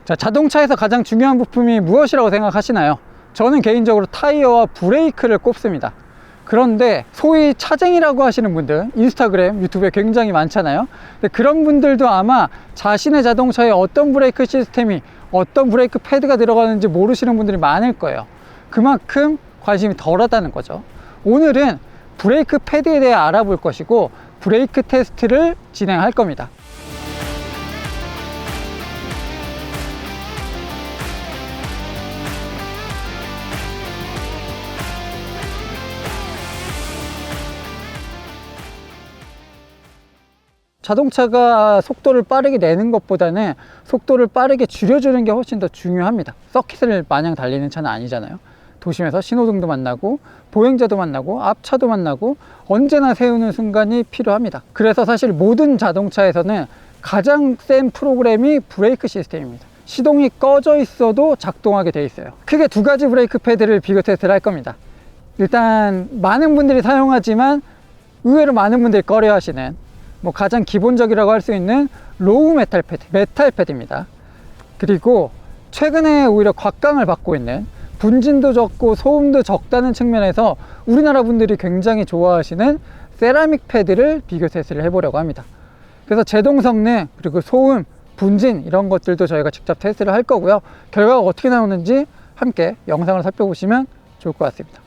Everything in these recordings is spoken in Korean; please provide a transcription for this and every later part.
자, 자동차에서 가장 중요한 부품이 무엇이라고 생각하시나요? 저는 개인적으로 타이어와 브레이크를 꼽습니다. 그런데 소위 차쟁이라고 하시는 분들, 인스타그램, 유튜브에 굉장히 많잖아요. 근데 그런 분들도 아마 자신의 자동차에 어떤 브레이크 시스템이, 어떤 브레이크 패드가 들어가는지 모르시는 분들이 많을 거예요. 그만큼 관심이 덜하다는 거죠. 오늘은 브레이크 패드에 대해 알아볼 것이고 브레이크 테스트를 진행할 겁니다. 자동차가 속도를 빠르게 내는 것보다는 속도를 빠르게 줄여주는 게 훨씬 더 중요합니다. 서킷을 마냥 달리는 차는 아니잖아요. 도심에서 신호등도 만나고 보행자도 만나고 앞차도 만나고 언제나 세우는 순간이 필요합니다. 그래서 사실 모든 자동차에서는 가장 센 프로그램이 브레이크 시스템입니다. 시동이 꺼져 있어도 작동하게 돼 있어요. 크게 두 가지 브레이크 패드를 비교 테스트를 할 겁니다. 일단 많은 분들이 사용하지만 의외로 많은 분들이 꺼려 하시는 가장 기본적이라고 할 수 있는 로우 메탈 패드, 메탈 패드입니다. 그리고 최근에 오히려 곽강을 받고 있는 분진도 적고 소음도 적다는 측면에서 우리나라 분들이 굉장히 좋아하시는 세라믹 패드를 비교 테스트를 해보려고 합니다. 그래서 제동 성능, 그리고 소음, 분진 이런 것들도 저희가 직접 테스트를 할 거고요. 결과가 어떻게 나오는지 함께 영상을 살펴보시면 좋을 것 같습니다.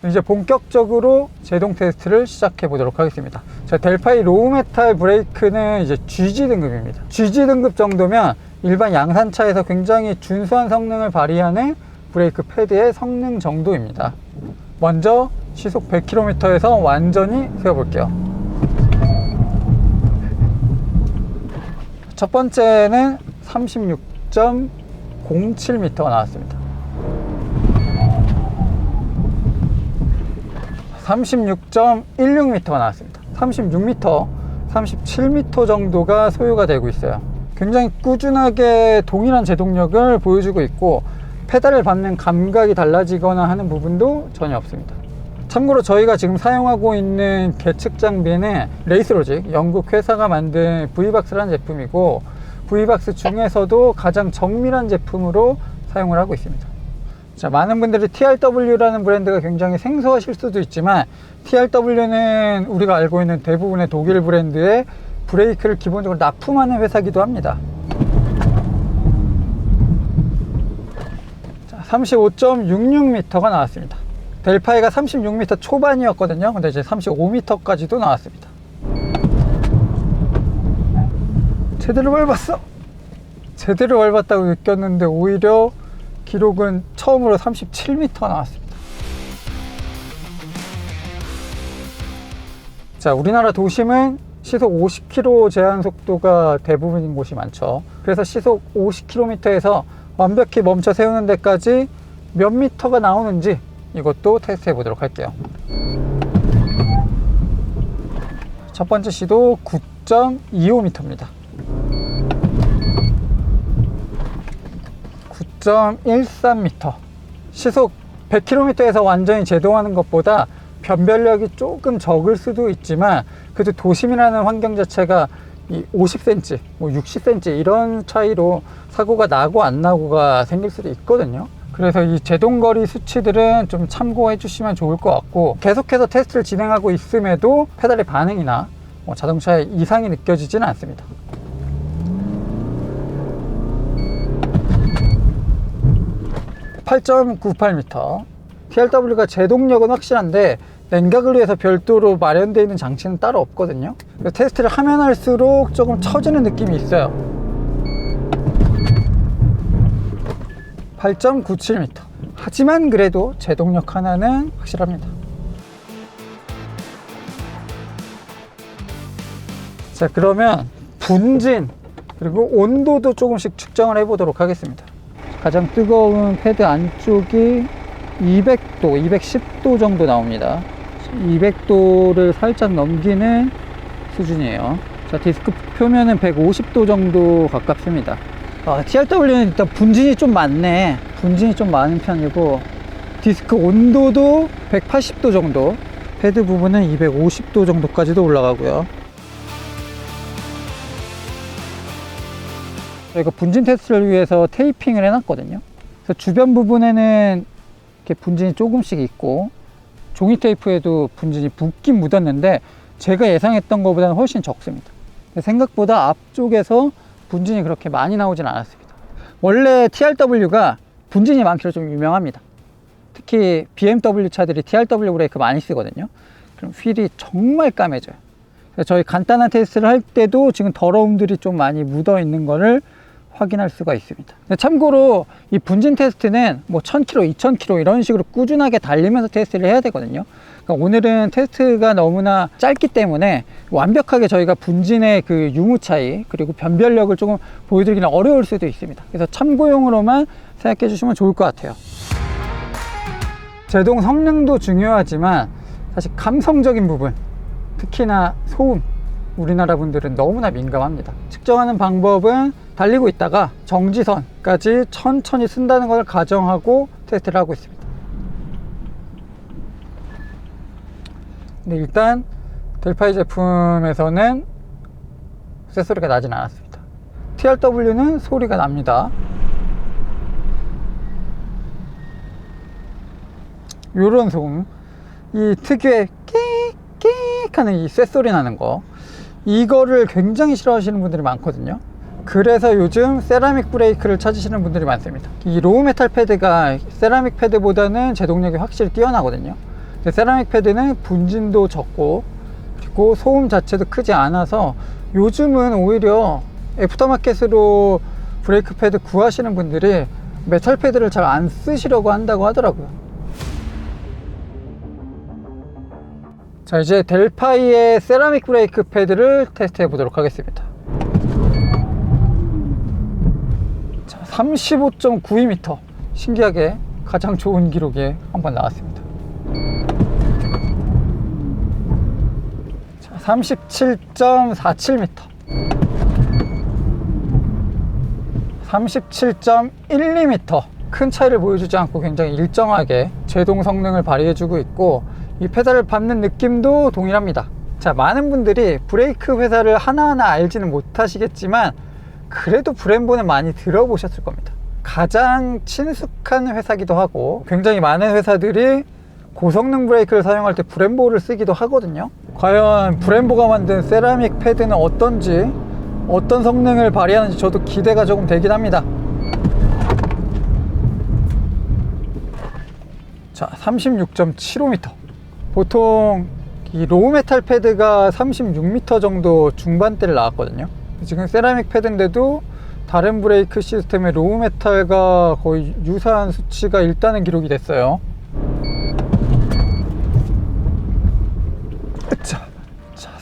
이제 본격적으로 제동 테스트를 시작해 보도록 하겠습니다. 자, 델파이 로우 메탈 브레이크는 이제 GG 등급입니다. GG 등급 정도면 일반 양산차에서 굉장히 준수한 성능을 발휘하는 브레이크 패드의 성능 정도입니다. 먼저 시속 100km에서 완전히 세워볼게요. 첫 번째는 36.07m가 나왔습니다. 36.16m가 나왔습니다. 36m, 37m 정도가 소요가 되고 있어요. 굉장히 꾸준하게 동일한 제동력을 보여주고 있고 페달을 밟는 감각이 달라지거나 하는 부분도 전혀 없습니다. 참고로 저희가 지금 사용하고 있는 계측 장비는 레이스로직, 영국 회사가 만든 V박스라는 제품이고 V박스 중에서도 가장 정밀한 제품으로 사용을 하고 있습니다. 자, 많은 분들이 TRW라는 브랜드가 굉장히 생소하실 수도 있지만 TRW는 우리가 알고 있는 대부분의 독일 브랜드의 브레이크를 기본적으로 납품하는 회사이기도 합니다. 35.66m가 나왔습니다. 델파이가 36m 초반이었거든요. 근데 이제 35m까지도 나왔습니다. 제대로 밟았어! 제대로 밟았다고 느꼈는데 오히려 기록은 처음으로 37m가 나왔습니다. 자, 우리나라 도심은 시속 50km 제한 속도가 대부분인 곳이 많죠. 그래서 시속 50km에서 완벽히 멈춰 세우는 데까지 몇 미터가 나오는지 이것도 테스트 해 보도록 할게요. 첫 번째 시도 9.25m입니다. 9.13m. 시속 100km에서 완전히 제동하는 것보다 변별력이 조금 적을 수도 있지만 그래도 도심이라는 환경 자체가 이 50cm, 60cm 이런 차이로 사고가 나고 안 나고가 생길 수도 있거든요. 그래서 이 제동거리 수치들은 좀 참고해 주시면 좋을 것 같고 계속해서 테스트를 진행하고 있음에도 페달의 반응이나 자동차에 이상이 느껴지지는 않습니다. (8.98m) TRW가 제동력은 확실한데 냉각을 위해서 별도로 마련되어 있는 장치는 따로 없거든요. 테스트를 하면 할수록 조금 처지는 느낌이 있어요. 8.97m. 하지만 그래도 제동력 하나는 확실합니다. 자, 그러면 분진 그리고 온도도 조금씩 측정을 해 보도록 하겠습니다. 가장 뜨거운 패드 안쪽이 200도, 210도 정도 나옵니다. 200도를 살짝 넘기는 수준이에요. 자, 디스크 표면은 150도 정도 가깝습니다. TRW는 일단 분진이 좀 많네. 분진이 좀 많은 편이고, 디스크 온도도 180도 정도, 패드 부분은 250도 정도까지도 올라가고요. 저희가 분진 테스트를 위해서 테이핑을 해놨거든요. 그래서 주변 부분에는 이렇게 분진이 조금씩 있고, 종이 테이프에도 분진이 묻긴 묻었는데 제가 예상했던 것보다는 훨씬 적습니다. 생각보다 앞쪽에서 분진이 그렇게 많이 나오진 않았습니다. 원래 TRW가 분진이 많기로 좀 유명합니다. 특히 BMW 차들이 TRW 브레이크 많이 쓰거든요. 그럼 휠이 정말 까매져요. 그래서 저희 간단한 테스트를 할 때도 지금 더러움들이 좀 많이 묻어 있는 거를 확인할 수가 있습니다. 참고로 이 분진 테스트는 뭐 1000km, 2000km 이런 식으로 꾸준하게 달리면서 테스트를 해야 되거든요. 그러니까 오늘은 테스트가 너무나 짧기 때문에 완벽하게 저희가 분진의 그 유무 차이 그리고 변별력을 조금 보여드리기는 어려울 수도 있습니다. 그래서 참고용으로만 생각해 주시면 좋을 것 같아요. 제동 성능도 중요하지만 사실 감성적인 부분, 특히나 소음, 우리나라 분들은 너무나 민감합니다. 측정하는 방법은 달리고 있다가 정지선까지 천천히 쓴다는 것을 가정하고 테스트를 하고 있습니다. 근데 일단 델파이 제품에서는 쇳소리가 나진 않았습니다. TRW는 소리가 납니다. 요런 소음, 이 특유의 끽끽 하는 이 쇳소리 나는 거, 이거를 굉장히 싫어하시는 분들이 많거든요. 그래서 요즘 세라믹 브레이크를 찾으시는 분들이 많습니다. 이 로우 메탈 패드가 세라믹 패드보다는 제동력이 확실히 뛰어나거든요. 근데 세라믹 패드는 분진도 적고 그리고 소음 자체도 크지 않아서 요즘은 오히려 애프터마켓으로 브레이크 패드 구하시는 분들이 메탈 패드를 잘 안 쓰시려고 한다고 하더라고요. 자, 이제 델파이의 세라믹 브레이크 패드를 테스트해 보도록 하겠습니다. 자, 35.92m, 신기하게 가장 좋은 기록이 한번 나왔습니다. 자, 37.47m, 37.12m, 큰 차이를 보여주지 않고 굉장히 일정하게 제동 성능을 발휘해주고 있고, 이 페달을 밟는 느낌도 동일합니다. 자, 많은 분들이 브레이크 회사를 하나하나 알지는 못하시겠지만 그래도 브렘보는 많이 들어보셨을 겁니다. 가장 친숙한 회사기도 하고 굉장히 많은 회사들이 고성능 브레이크를 사용할 때 브렘보를 쓰기도 하거든요. 과연 브렘보가 만든 세라믹 패드는 어떤지, 어떤 성능을 발휘하는지 저도 기대가 조금 되긴 합니다. 자, 36.75m. 보통 이 로우 메탈 패드가 36m 정도 중반대를 나왔거든요. 지금 세라믹 패드인데도 다른 브레이크 시스템의 로우 메탈과 거의 유사한 수치가 일단은 기록이 됐어요. 자,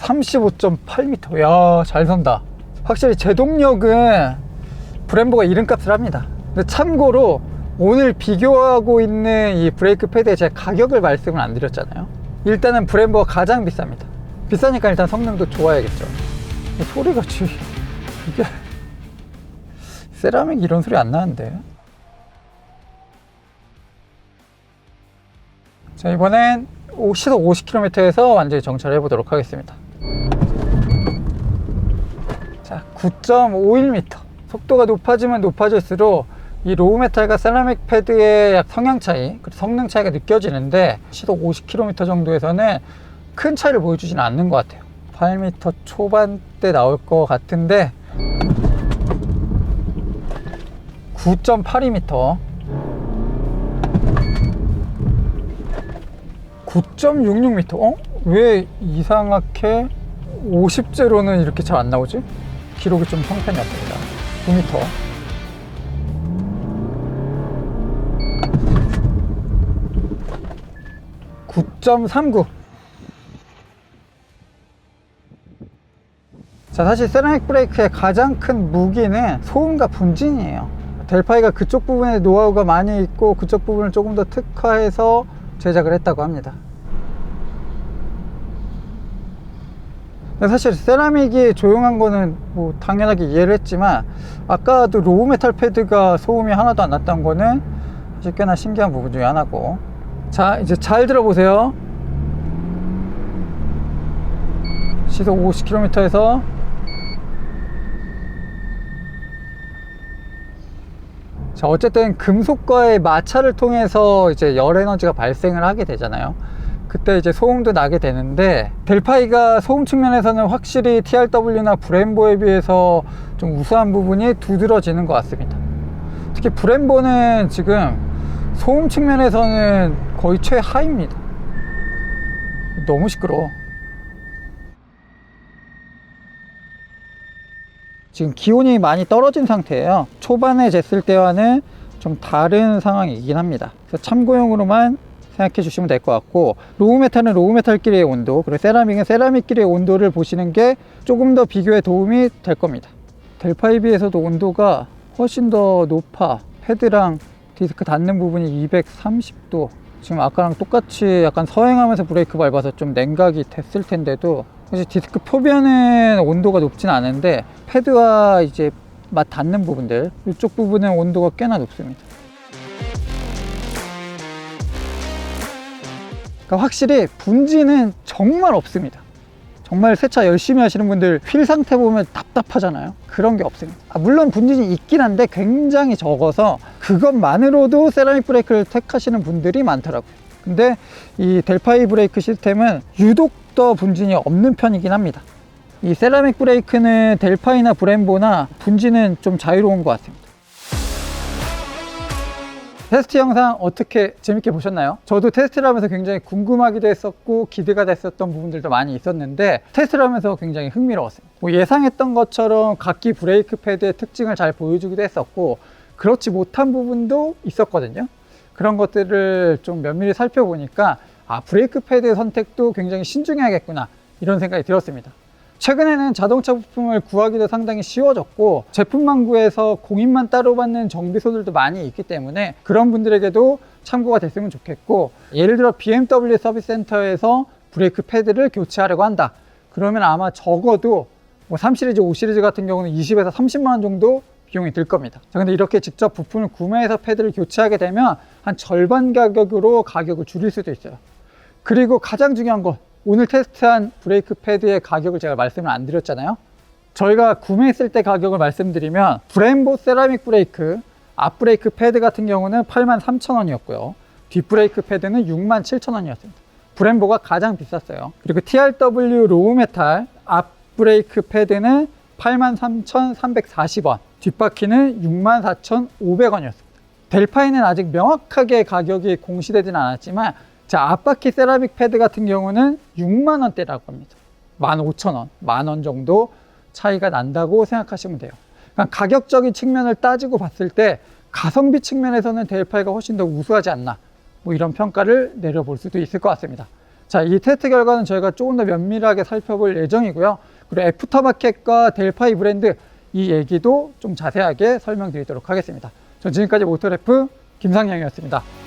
35.8m. 야, 잘 선다. 확실히 제동력은 브렘보가 이름값을 합니다. 근데 참고로 오늘 비교하고 있는 이 브레이크 패드의 제가 가격을 말씀을 안 드렸잖아요. 일단은 브렘보가 가장 비쌉니다. 비싸니까 일단 성능도 좋아야겠죠. 소리가 이게 세라믹 이런 소리 안 나는데. 자, 이번엔 시속 50km에서 완전히 정차를 해보도록 하겠습니다. 자, 9.51m. 속도가 높아지면 높아질수록 이 로우 메탈과 세라믹 패드의 성향 차이, 성능 차이가 느껴지는데 시속 50km 정도에서는 큰 차이를 보여주지는 않는 것 같아요. 8m 초반대 나올 것 같은데 9.82m, 9.66m. 왜 이상하게 50제로는 이렇게 잘 안 나오지? 기록이 좀 평탄이 없습니다. 9m. 9.39. 자, 사실 세라믹 브레이크의 가장 큰 무기는 소음과 분진이에요. 델파이가 그쪽 부분에 노하우가 많이 있고 그쪽 부분을 조금 더 특화해서 제작을 했다고 합니다. 근데 사실 세라믹이 조용한 거는 뭐 당연하게 이해를 했지만, 아까도 로우 메탈 패드가 소음이 하나도 안 났던 거는 사실 꽤나 신기한 부분 중에 하나고. 자, 이제 잘 들어보세요. 시속 50km에서 자, 어쨌든 금속과의 마찰을 통해서 이제 열 에너지가 발생을 하게 되잖아요. 그때 이제 소음도 나게 되는데, 델파이가 소음 측면에서는 확실히 TRW나 브렘보에 비해서 좀 우수한 부분이 두드러지는 것 같습니다. 특히 브렘보는 지금 소음 측면에서는 거의 최하입니다. 너무 시끄러워. 지금 기온이 많이 떨어진 상태예요. 초반에 쟀을 때와는 좀 다른 상황이긴 합니다. 그래서 참고용으로만 생각해 주시면 될 것 같고, 로우 메탈은 로우 메탈끼리의 온도, 그리고 세라믹은 세라믹끼리의 온도를 보시는 게 조금 더 비교에 도움이 될 겁니다. 델파이에 비해서도 온도가 훨씬 더 높아. 패드랑 디스크 닿는 부분이 230도. 지금 아까랑 똑같이 약간 서행하면서 브레이크 밟아서 좀 냉각이 됐을 텐데도, 사실 디스크 표면은 온도가 높진 않은데 패드와 이제 맞 닿는 부분들, 이쪽 부분은 온도가 꽤나 높습니다. 그러니까 확실히 분진은 정말 없습니다. 정말 세차 열심히 하시는 분들 휠 상태 보면 답답하잖아요. 그런 게 없습니다. 물론 분진이 있긴 한데 굉장히 적어서 그것만으로도 세라믹 브레이크를 택하시는 분들이 많더라고요. 근데 이 델파이 브레이크 시스템은 유독 더 분진이 없는 편이긴 합니다. 이 세라믹 브레이크는 델파이나 브렘보나 분진은 좀 자유로운 것 같습니다. 테스트 영상 어떻게 재밌게 보셨나요? 저도 테스트를 하면서 굉장히 궁금하기도 했었고 기대가 됐었던 부분들도 많이 있었는데, 테스트를 하면서 굉장히 흥미로웠습니다. 뭐 예상했던 것처럼 각기 브레이크 패드의 특징을 잘 보여주기도 했었고, 그렇지 못한 부분도 있었거든요. 그런 것들을 좀 면밀히 살펴보니까 브레이크 패드의 선택도 굉장히 신중해야겠구나, 이런 생각이 들었습니다. 최근에는 자동차 부품을 구하기도 상당히 쉬워졌고, 제품만 구해서 공인만 따로 받는 정비소들도 많이 있기 때문에 그런 분들에게도 참고가 됐으면 좋겠고, 예를 들어 BMW 서비스 센터에서 브레이크 패드를 교체하려고 한다, 그러면 아마 적어도 뭐 3시리즈, 5시리즈 같은 경우는 20에서 30만 원 정도 비용이 들 겁니다. 자, 근데 이렇게 직접 부품을 구매해서 패드를 교체하게 되면 한 절반 가격으로 가격을 줄일 수도 있어요. 그리고 가장 중요한 건, 오늘 테스트한 브레이크 패드의 가격을 제가 말씀을 안 드렸잖아요. 저희가 구매했을 때 가격을 말씀드리면, 브렘보 세라믹 브레이크 앞 브레이크 패드 같은 경우는 83,000원이었고요 뒷 브레이크 패드는 67,000원이었습니다 브렘보가 가장 비쌌어요. 그리고 TRW 로우 메탈 앞 브레이크 패드는 83,340원, 뒷바퀴는 64,500원이었습니다 델파이는 아직 명확하게 가격이 공시되진 않았지만, 자, 앞바퀴 세라믹 패드 같은 경우는 6만원대라고 합니다. 15,000원, 만원 정도 차이가 난다고 생각하시면 돼요. 그러니까 가격적인 측면을 따지고 봤을 때 가성비 측면에서는 델파이가 훨씬 더 우수하지 않나, 뭐 이런 평가를 내려볼 수도 있을 것 같습니다. 자, 이 테스트 결과는 저희가 조금 더 면밀하게 살펴볼 예정이고요. 그리고 애프터마켓과 델파이 브랜드 이 얘기도 좀 자세하게 설명드리도록 하겠습니다. 전 지금까지 모터래프 김상영이었습니다.